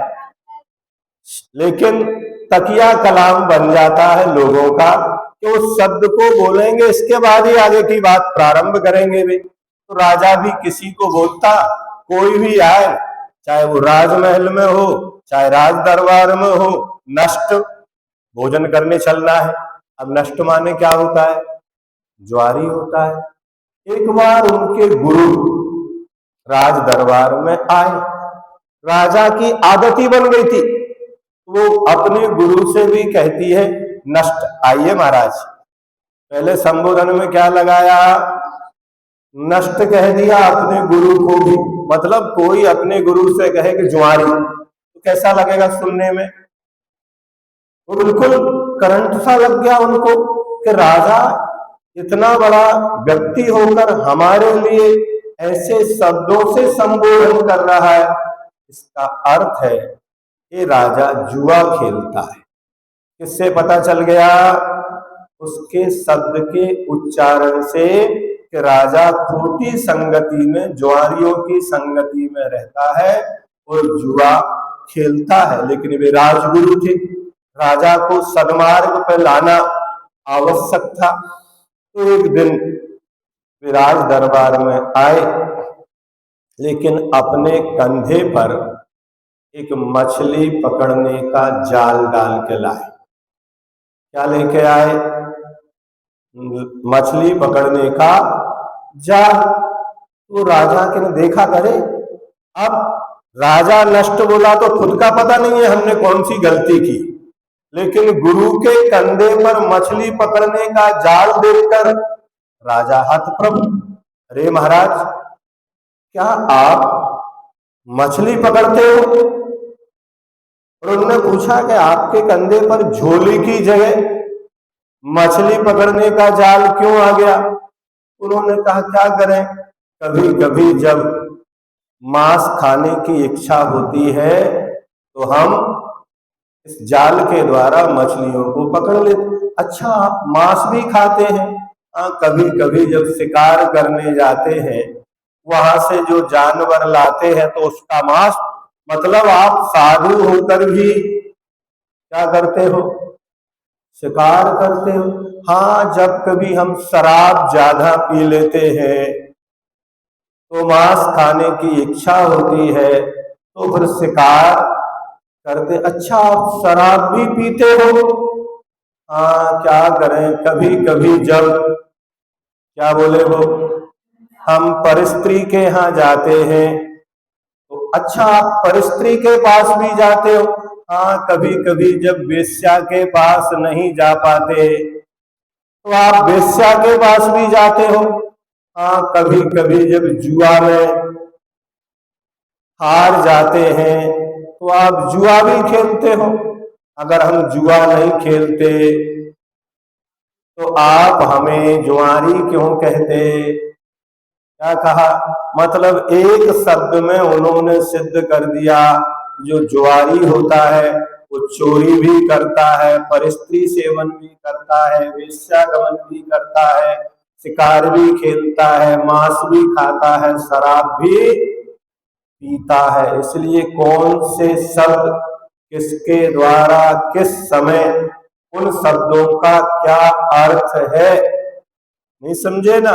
लेकिन तकिया कलाम बन जाता है लोगों का कि उस शब्द को बोलेंगे, इसके बाद ही आगे की बात प्रारंभ करेंगे वे। तो राजा भी किसी को बोलता, कोई भी आए, चाहे वो राजमहल में हो चाहे राज दरबार में हो, नष्ट, भोजन करने चलना है। अब नष्ट माने क्या होता है? जुआरी होता है। एक बार उनके गुरु राज दरबार में आए। राजा की आदत ही बन गई थी, वो अपने गुरु से भी कहती है नष्ट, आइए महाराज। पहले संबोधन में क्या लगाया? नष्ट कह दिया अपने गुरु को भी। मतलब कोई अपने गुरु से कहे कि जुआरी, तो कैसा लगेगा सुनने में? वो बिल्कुल करंट सा लग गया उनको कि राजा इतना बड़ा व्यक्ति होकर हमारे लिए ऐसे शब्दों से संबोधन कर रहा है। इसका अर्थ है ये राजा जुआ खेलता है। किससे पता चल गया? उसके शब्द के उच्चारण से कि राजा खोटी संगति में, जुआरियों की संगति में रहता है और जुआ खेलता है। लेकिन वे राजगुरु थे, राजा को सन्मार्ग पर लाना आवश्यक था। तो एक दिन वे राज दरबार में आए, लेकिन अपने कंधे पर एक मछली पकड़ने का जाल डाल के लाए। क्या लेके आए? मछली पकड़ने का जाल। तो राजा के ने देखा, करे अब राजा नष्ट बोला तो खुद का पता नहीं है हमने कौन सी गलती की, लेकिन गुरु के कंधे पर मछली पकड़ने का जाल देखकर राजा हतप्रभ। अरे महाराज, क्या आप मछली पकड़ते हो? और उन्होंने पूछा कि आपके कंधे पर झोली की जगह मछली पकड़ने का जाल क्यों आ गया? उन्होंने कहा क्या करें, कभी कभी जब मांस खाने की इच्छा होती है तो हम इस जाल के द्वारा मछलियों को पकड़ लेते। अच्छा, आप मांस भी खाते हैं? हाँ, कभी कभी जब शिकार करने जाते हैं, वहां से जो जानवर लाते हैं तो उसका मांस, मतलब आप साधु होकर भी क्या करते हो? शिकार करते हो। हाँ, जब कभी हम शराब ज्यादा पी लेते हैं तो मांस खाने की इच्छा होती है, तो फिर शिकार करते। अच्छा, आप शराब भी पीते हो? हाँ, क्या करें, कभी कभी जब, क्या बोले वो, हम परस्त्री के यहाँ जाते हैं तो। अच्छा, आप परस्त्री के पास भी जाते हो? हाँ, कभी कभी जब वेश्या के पास नहीं जा पाते तो आप वेश्या के पास भी जाते हो। हाँ, कभी कभी जब जुआ में हार जाते हैं तो आप जुआ भी खेलते हो। अगर हम जुआ नहीं खेलते तो आप हमें जुआरी क्यों कहते? क्या कहा? मतलब एक शब्द में उन्होंने सिद्ध कर दिया, जो जुआरी होता है वो चोरी भी करता है, परस्त्री सेवन भी करता है, वेश्यागमन भी करता है, शिकार भी खेलता है, मांस भी खाता है, शराब भी पीता है। इसलिए कौन से शब्द किसके द्वारा किस समय, उन शब्दों का क्या अर्थ है, नहीं समझे ना?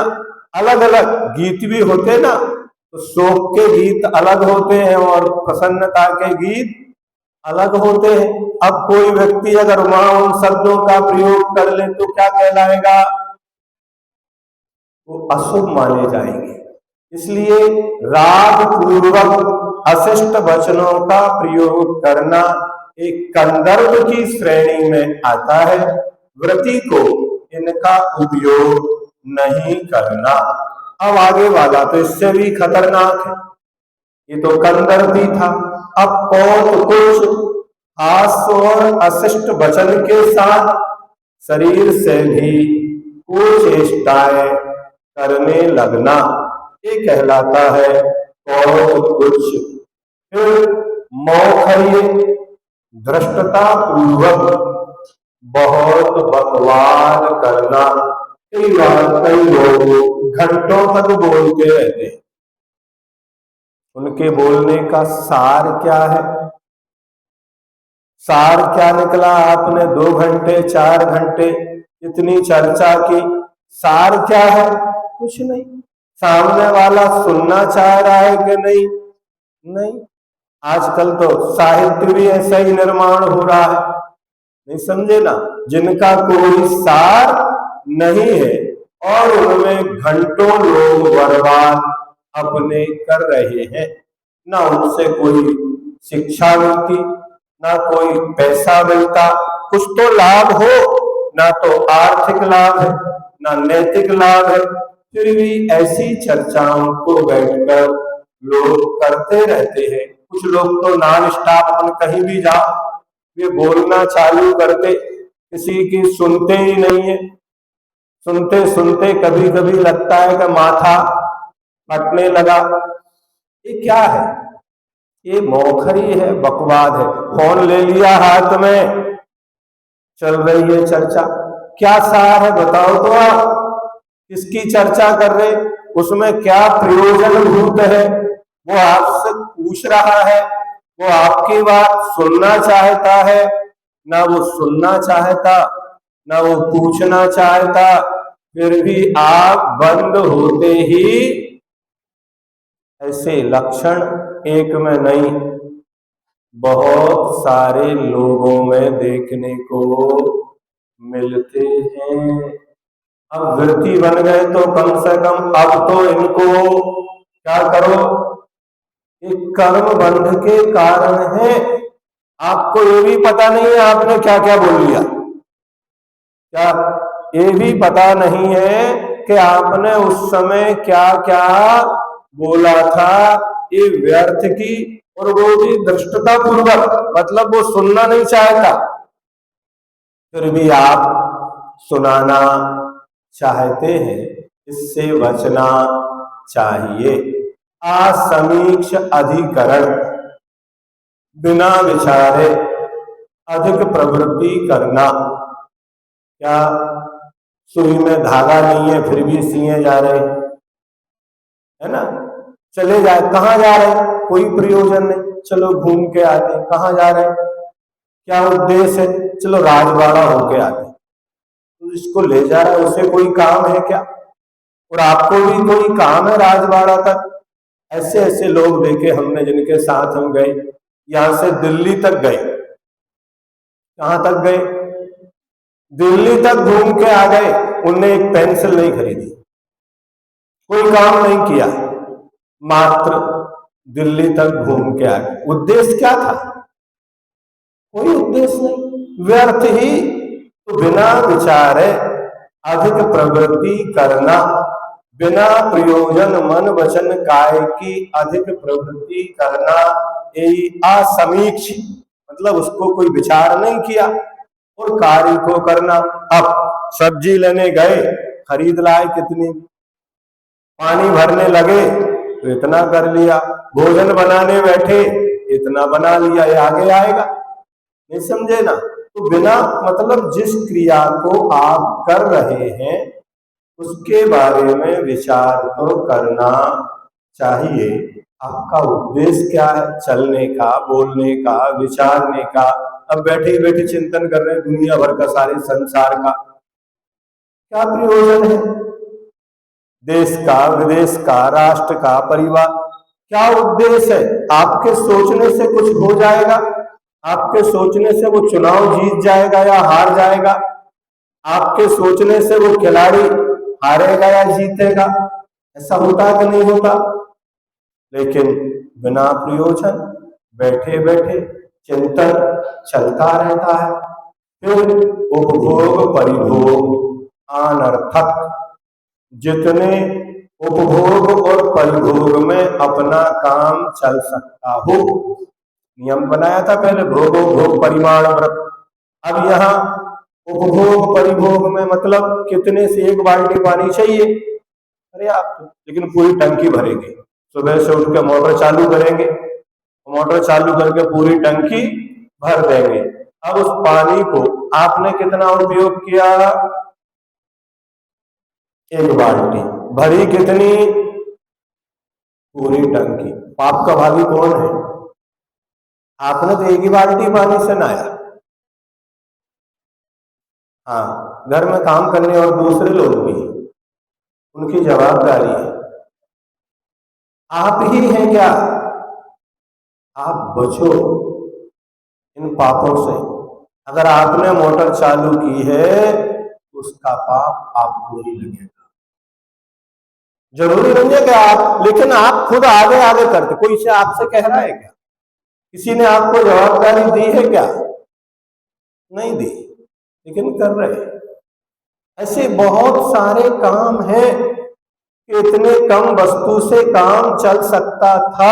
अलग अलग गीत भी होते ना, तो शोक के गीत अलग होते हैं और प्रसन्नता के गीत अलग होते हैं। अब कोई व्यक्ति अगर वहां उन शब्दों का प्रयोग कर ले तो क्या कहलाएगा? वो अशुभ माने जाएंगे। इसलिए राग पूर्वक अशिष्ट वचनों का प्रयोग करना एक कंदर्प की श्रेणी में आता है। व्रती को इनका उपयोग नहीं करना। अब आगे वाला तो इससे भी खतरनाक है, ये तो कंदर्पी था। अब बहुत कुछ हास्य और अशिष्ट वचन के साथ शरीर से भी कुचेष्टाएं करने लगना, ये कहलाता है बहुत कुछ। फिर मौखर्य, धृष्टता पूर्वक बहुत बकवाद करना। कई बार कई लोग घंटों तक बोलते रहते हैं, उनके बोलने का सार क्या है? सार क्या निकला? आपने 2 घंटे 4 घंटे इतनी चर्चा की, सार क्या है? कुछ नहीं। सामने वाला सुनना चाह रहा है कि नहीं? नहीं। आजकल तो साहित्य भी ऐसा ही निर्माण हो रहा है, नहीं समझे ना, जिनका कोई सार नहीं है और उनमें घंटों लोग बर्बाद अपने कर रहे हैं। ना उनसे कोई शिक्षा मिलती, ना कोई पैसा मिलता। कुछ तो लाभ हो, ना तो आर्थिक लाभ है, ना नैतिक लाभ है, फिर भी ऐसी चर्चाओं को बैठकर लोग करते रहते हैं। कुछ लोग तो नॉन स्टॉप, अपन कहीं भी जाओ वे बोलना चालू करते, किसी की सुनते ही नहीं है। सुनते सुनते कभी कभी लगता है कि माथा फटने लगा। ये क्या है? ये मौखरी है, बकवाद है। फोन ले लिया हाथ में, चल रही है चर्चा। क्या सार है बताओ तो आप? किसकी चर्चा कर रहे? उसमें क्या प्रयोजन भूत है? वो आपसे पूछ रहा है, वो आपकी बात सुनना चाहता है, ना वो सुनना चाहता, ना वो पूछना चाहता, फिर भी आप बंद होते ही ऐसे लक्षण एक में नहीं, बहुत सारे लोगों में देखने को मिलते हैं। अब वृत्ति बन गए तो कम से कम अब तो इनको क्या करो, एक कर्म बंध के कारण है। आपको ये भी पता नहीं है आपने क्या क्या बोल लिया, क्या ये भी पता नहीं है कि आपने उस समय क्या क्या बोला था, ये व्यर्थ की, और वो भी धृष्टता पूर्वक, मतलब वो सुनना नहीं चाहता, फिर भी आप सुनाना चाहते हैं। इससे बचना चाहिए। असमीक्ष अधिकरण, बिना विचारे अधिक प्रवृत्ति करना। क्या सुई में धागा नहीं है फिर भी सिए जा रहे हैं, है ना? चले जाए, कहाँ जा रहे हैं? कोई प्रयोजन नहीं, चलो घूम के आते। कहाँ जा रहे हैं? क्या उद्देश्य है? चलो राजवाड़ा होके आते। तो इसको ले जा रहा है, उसे कोई काम है क्या? और आपको भी कोई काम है राजवाड़ा तक? ऐसे ऐसे लोग देखे हमने जिनके साथ हम गए, यहां से दिल्ली तक गए। कहां तक गए? दिल्ली तक घूम के आ गए। उनने एक पेंसिल नहीं खरीदी, कोई काम नहीं किया, मात्र दिल्ली तक घूम के आ गए। उद्देश्य क्या था? कोई उद्देश्य नहीं, व्यर्थ ही। तो बिना विचारे अधिक प्रवृत्ति करना, बिना प्रयोजन मन वचन काय की अधिक प्रवृत्ति करना, यही असमीक्ष, मतलब उसको कोई विचार नहीं किया और कार्य को करना। अब सब्जी लेने गए, खरीद लाए कितनी, पानी भरने लगे तो इतना कर लिया, भोजन बनाने बैठे इतना बना लिया, ये आगे आएगा? नहीं समझे ना? तो बिना मतलब जिस क्रिया को आप कर रहे हैं उसके बारे में विचार तो करना चाहिए। आपका उद्देश्य क्या है? चलने का, बोलने का, विचारने का। अब बैठे बैठे चिंतन कर रहे हैं दुनिया भर का, सारे संसार का, क्या प्रयोजन है? देश का, विदेश का, राष्ट्र का, परिवार, क्या उद्देश्य है? आपके सोचने से कुछ हो जाएगा? आपके सोचने से वो चुनाव जीत जाएगा या हार जाएगा? आपके सोचने से वो खिलाड़ी हारेगा या जीतेगा? ऐसा होता है कि नहीं होता? लेकिन बिना प्रयोजन बैठे बैठे चिंतन चलता रहता है। फिर उपभोग परिभोग अनर्थक। जितने उपभोग और परिभोग में अपना काम चल सकता हो, नियम बनाया था पहले, भोगो भोग परिमाण व्रत। अब यहाँ उपभोग परिभोग में मतलब कितने से एक बाल्टी पानी चाहिए, अरे आप तो, लेकिन पूरी टंकी भरेंगे। सुबह से उठ के मोटर चालू करेंगे, मोटर चालू करके पूरी टंकी भर देंगे। अब उस पानी को आपने कितना उपयोग किया? एक बाल्टी भरी, कितनी? पूरी टंकी। पाप का भागी कौन है? आपने तो एक ही बाल्टी पानी से नहाया। हाँ, घर में काम करने और दूसरे लोग भी, उनकी जवाबदारी है। आप ही हैं क्या? आप बचो इन पापों से। अगर आपने मोटर चालू की है उसका पाप आपको ही लगेगा। जरूरी नहीं है कि आप, लेकिन आप खुद आगे आगे करते। कोई से आपसे कह रहा है क्या? किसी ने आपको जवाबदारी दी है क्या? नहीं दी, लेकिन कर रहे हैं। ऐसे बहुत सारे काम हैं कि इतने कम वस्तु से काम चल सकता था,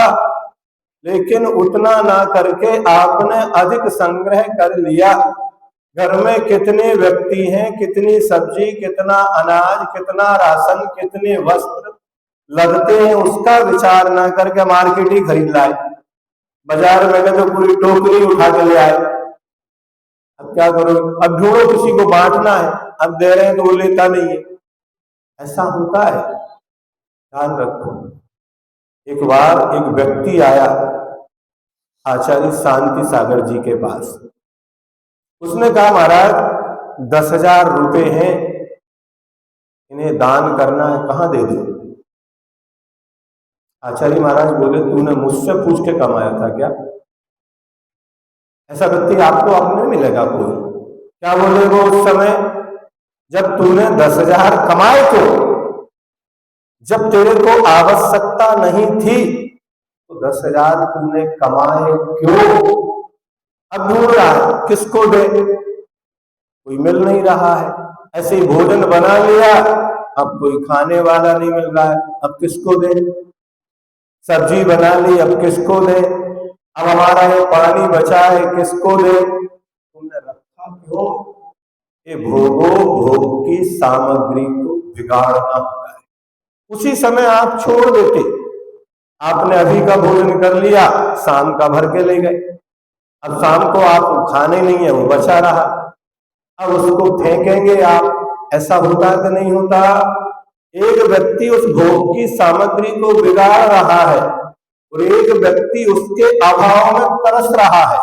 लेकिन उतना ना करके आपने अधिक संग्रह कर लिया। घर में कितने व्यक्ति हैं, कितनी सब्जी, कितना अनाज, कितना राशन, कितने वस्त्र लगते हैं, उसका विचार ना करके मार्केट ही खरीद लाए। बाजार में गए तो पूरी टोकरी उठा के ले आए। अब क्या करो? अब ढूंढो किसी को बांटना है, अब दे रहे हैं तो वो लेता नहीं है। ऐसा होता है, ध्यान रखो। एक बार एक व्यक्ति आया आचार्य शांति सागर जी के पास। उसने कहा, महाराज 10,000 रुपए हैं, इन्हें दान करना है, कहां दे दूं? आचार्य महाराज बोले, तूने मुझसे पूछ के कमाया था क्या? ऐसा व्यक्ति आपको अब नहीं मिलेगा कोई। क्या बोले वो उस समय, जब तूने 10,000 कमाए थे, जब तेरे को आवश्यकता नहीं थी, तो 10,000 तूने कमाए क्यों? अब ढूंढ रहा है किसको दे, कोई मिल नहीं रहा है। ऐसे ही भोजन बना लिया, अब कोई खाने वाला नहीं मिल रहा है, अब किसको दे? सब्जी बना ली, अब किसको दे? अब हमारा ये पानी बचा है, किसको दे? तुमने रखा क्यों? ये भोगो भोग की सामग्री को बिगाड़ना होता है। उसी समय आप छोड़ देते। आपने अभी का भोजन कर लिया, शाम का भर के ले गए। अब शाम को आप खाने नहीं है, वो बचा रहा, अब उसको फेंकेंगे आप, ऐसा होता कि नहीं होता। एक व्यक्ति उस भोग की सामग्री को बिगाड़ रहा है और एक व्यक्ति उसके अभाव में तरस रहा है।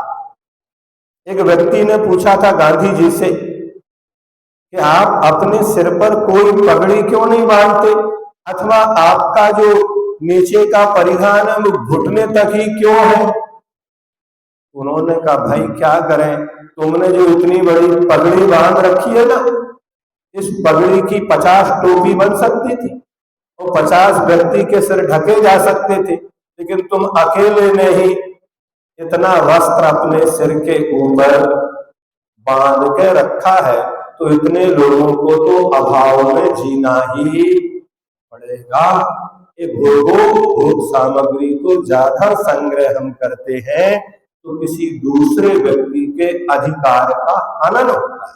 एक व्यक्ति ने पूछा था गांधी जी से कि आप अपने सिर पर कोई पगड़ी क्यों नहीं बांधते, अथवा आपका जो नीचे का परिधान है वो घुटने तक ही क्यों है। उन्होंने कहा भाई क्या करें, तुमने जो इतनी बड़ी पगड़ी बांध रखी है ना, इस पगड़ी की 50 टोपी बन सकती थी और 50 व्यक्ति के सिर ढके जा सकते थे, लेकिन तुम अकेले ने ही इतना वस्त्र अपने सिर के ऊपर बांध के रखा है, तो इतने लोगों को तो अभाव में जीना ही पड़ेगा। ये भोग सामग्री को ज्यादा संग्रह हम करते हैं तो किसी दूसरे व्यक्ति के अधिकार का हनन होता है,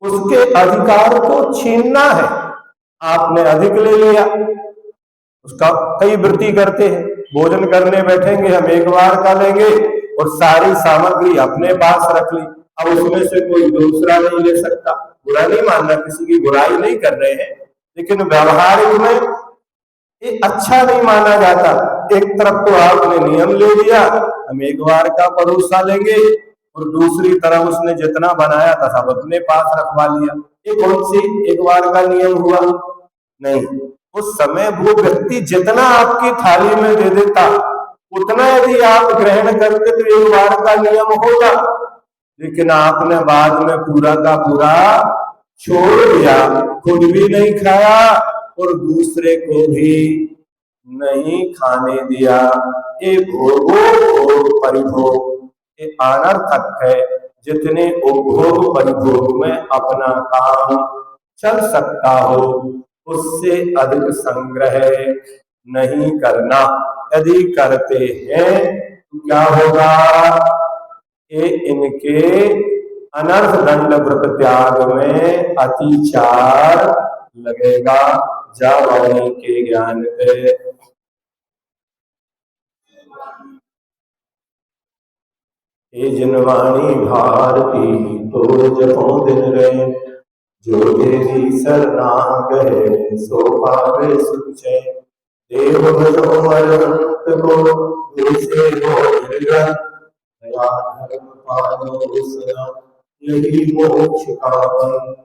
उसके अधिकार को छीनना है। आपने अधिक ले लिया, उसका कई वृत्ति करते हैं, भोजन करने बैठेंगे हम एक बार का लेंगे और सारी सामग्री अपने पास रख ली, अब उसमें से कोई दूसरा नहीं ले सकता। बुरा नहीं मानना, किसी की बुराई नहीं कर रहे हैं, लेकिन व्यवहारिक में ये अच्छा नहीं माना जाता। एक तरफ तो आपने नियम ले लिया, हम एक बार का परोसा लेंगे, और दूसरी तरफ उसने जितना बनाया था सब अपने पास रखवा लिया। ये कौन सी एक बार का नियम हुआ? नहीं, उस समय वो व्यक्ति जितना आपकी थाली में दे देता उतना यदि आप ग्रहण करते तो एक बार का नियम होगा, लेकिन आपने बाद में पूरा का पूरा छोड़ दिया, खुद भी नहीं खाया और दूसरे को भी नहीं खाने दिया। ये भोग परिभोग ये अनर्थक है। जितने उपभोग परिभोग में अपना काम चल सकता हो उससे अधिक संग्रह नहीं करना। यदि करते हैं तो क्या होगा, ये इनके अनर्थ दंड व्रत त्याग में अतिचार लगेगा। जावाणी के ज्ञान पे हे जिनवाणी भारती तो जपो दिन रहे, जो देवी शरणाग है सो पावे सुख चैन। देव भजो अरहंत को दूसरे को निर्गत, दया धर्म पालो सदा यही मोक्ष का बंधन।